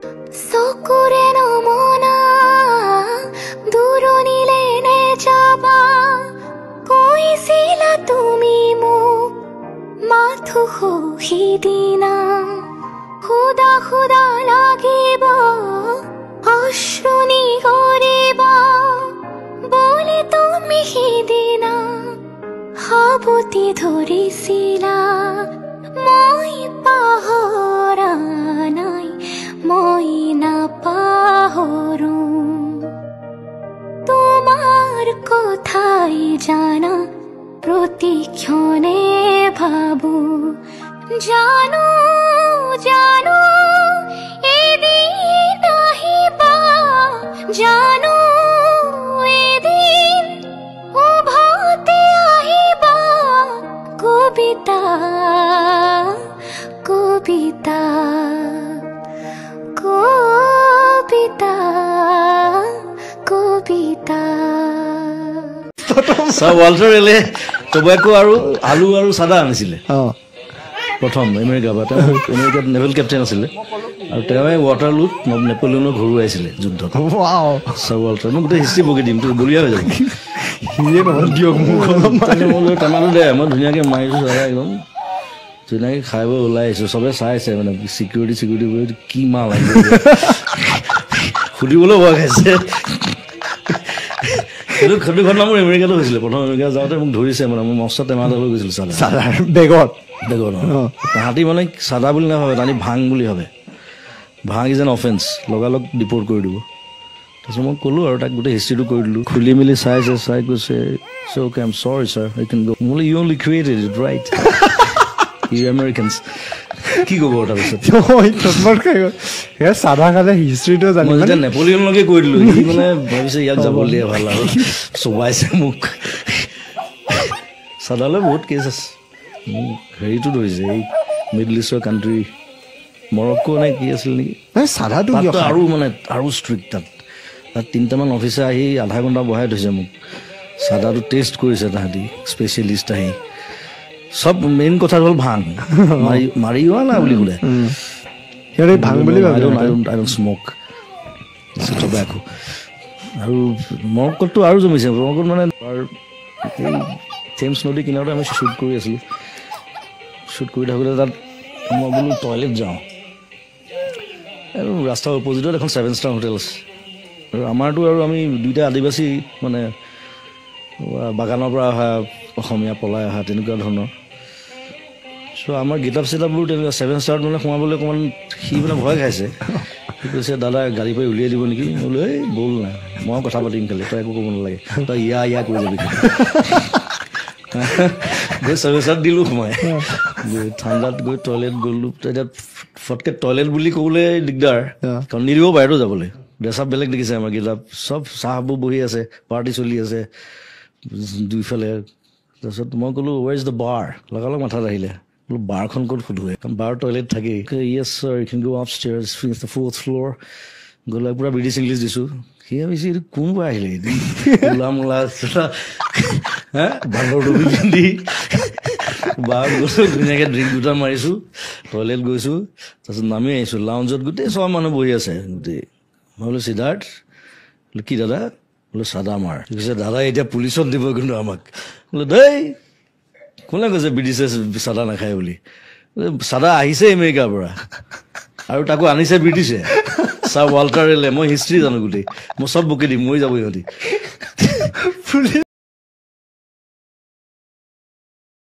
চকুৰে নমনা দূৰণিলে নেযাবা কৈছিলা তুমি মোক মাথো সিদিনা খুদা খুদা লাগিব অশ্ৰুনি কৰিবা বুলি তুমি সিদিনা সাৱটি ধৰিছিলা মই পাহৰা নাই মই নাপাহৰো তোমাৰ কথাই জানা প্ৰতিক্ষণে ভাবো জানো জানো এদিন আহিবা জানো এদিন উভতি আহিবা কবিতা কবিতা কবিতা কবিতা ছাৰ ৱাল্টাৰ ৰেলে টবেকো আৰু আলু আৰু চাদা আনিছিলে প্ৰথম আমেৰিকা বা তেওঁ আমেৰিকাত নেভেল কেপ্টেইন আছিলে আৰু তেওঁৱে ৱাটাৰলুত নেপলিয়নৰ ঘূৰুৱাইছিলে যুদ্ধত ছাৰ ৱাল্টাৰ মই গোটেই হিষ্ট্ৰী বকি দিম তোৰ বলিয়া হৈ যাব টেমাটো দে মই ধুনীয়াকৈ মাৰিছোঁ দাদা একদম ধুনীয়াকৈ খাই বৈ ওলাই আহিছোঁ চবে চাইছে মানে চিকিউৰিটি বুলি কি মাল আহিব সুধিবলৈ ভয় খাইছে সেইটো ঘটনা মোৰ আমেৰিকাতো হৈছিলে প্ৰথম আমেৰিকা যাওঁতে মোক ধৰিছে মানে মই মস্ত টেমা এটা লৈ গৈছিলোঁ চাদা বেগত তাহাঁতি মানে চাদা বুলি নাভাবে তাহাঁতি ভাং বুলি ভাবে ভাং ইজ এন অফেন্স লগালগ ডিপৰ্ট কৰি দিব তাৰপিছত মই ক'লোঁ আৰু তাক গোটেই হিষ্ট্ৰীটো কৰি দিলোঁ খুলি মেলি চাই কৈছে so' okay I am sorry sir I can go মই you only created it right you Americans কি ক'ব তাৰপিছত চাদা খালে হিষ্ট্ৰীটো জানি যেতিয়া নেপলিয়নলৈকে কৈ দিলোঁ সি মানে ভাবিছে ইয়াক যাব দিয়ে ভাল আৰু চবাইছে মোক চাদালৈ বহুত কেছ আছে হেৰিটো ধৰিছে এই মিডল ইষ্টৰ কাণ্ট্ৰি মৰক্কো নে কি আছিল নেকি চাদাটো আৰু মানে আৰু ষ্ট্ৰিক্ট তাত 3টামান অফিচাৰ আহি আধা ঘণ্টা বহাই থৈছে মোক চাদাটো টেষ্ট কৰিছে তাহাঁতি স্পেচিয়েলিষ্ট আহি চব মেইন কথা হ'ল ভাং মাৰি যোৱা না বুলি ক'লে সিহঁতে ভাং বুলি ভাবে স্মক টবেকো আৰু মৰক্কোততো আৰু জমিছে মৰক্কোত মানে থেমছ নদী কিনাৰতে আমি শ্বুট কৰি আছিলোঁ শ্বুট কৰি থাকোঁতে তাত মই বোলো টয়লেট যাওঁ আৰু ৰাস্তাৰ অপজিটত এখন 7-star হোটেল আছে আৰু আমাৰতো আৰু আমি দুইটা আদিবাসী মানে বাগানৰ পৰা অহা অসমীয়া পলাই অহা তেনেকুৱা ধৰণৰ চ' আমাৰ গেটআপ চেটআপবোৰ তেনেকুৱা 7-star মানে সোমাবলৈ অকণমান সি মানে ভয় খাইছে সি কৈছে দাদা গাড়ী পৰা উলিয়াই দিব নেকি মই বোলো এই ব'ল নাই মই কথা পাতিম খালি তই একো ক'ব নালাগে তই ইয়া কৈ যাবি গৈ 7-star দিলোঁ সোমাই গৈ ঠাণ্ডাত গৈ টয়লেট গ'লোঁ এতিয়া ফটকৈ টয়লেট বুলি ক'বলৈ দিগদাৰ কাৰণ নিদিব বাহিৰতো যাবলৈ ড্ৰেছ আপ বেলেগ দেখিছে আমাৰ গেটআপ চব চাহবোৰ বহি আছে পাৰ্টি চলি আছে দুইফালে তাৰপিছত মই ক'লোঁ ৱেৰ ইজ দ্য বাৰ লগালগ মাথাত আহিলে বোলো বাৰখন ক'ত সোধোৱে কাৰণ বাৰ টয়লেট থাকেই yes sir you can go up stairs finish the 4th floor গ'লে পূৰা ব্ৰিটিছ ইংলিছ দিছোঁ সি ভাবিছে এইটো কোনবা আহিলে মোলা মোলা হা বান্দৰ টুপি পিন্ধি বাৰ গৈছোঁ ধুনীয়াকৈ ড্ৰিংক দুটা মাৰিছোঁ টয়লেট গৈছোঁ তাৰপিছত নামি আহিছোঁ লাউঞ্জত গোটেই চব মানুহ বহি আছে গোটেই মই বোলো সিদ্ধাৰ্থ বোলো কি দাদা বোলো চাদা মাৰ কৈছে দাদা এতিয়া পুলিচত দিব কিন্তু আমাক বোলো দেই কোনে কৈছে ব্ৰিটিছে চাদা নাখায় বুলি চাদা আহিছে আমেৰিকাৰ পৰা আৰু তাকো আনিছে ব্ৰিটিছে ছাৰ ৱাল্টাৰ ৰেলে মই হিষ্ট্ৰী জানো গোটেই মই চব বকি দিম মই যাব সিহঁতি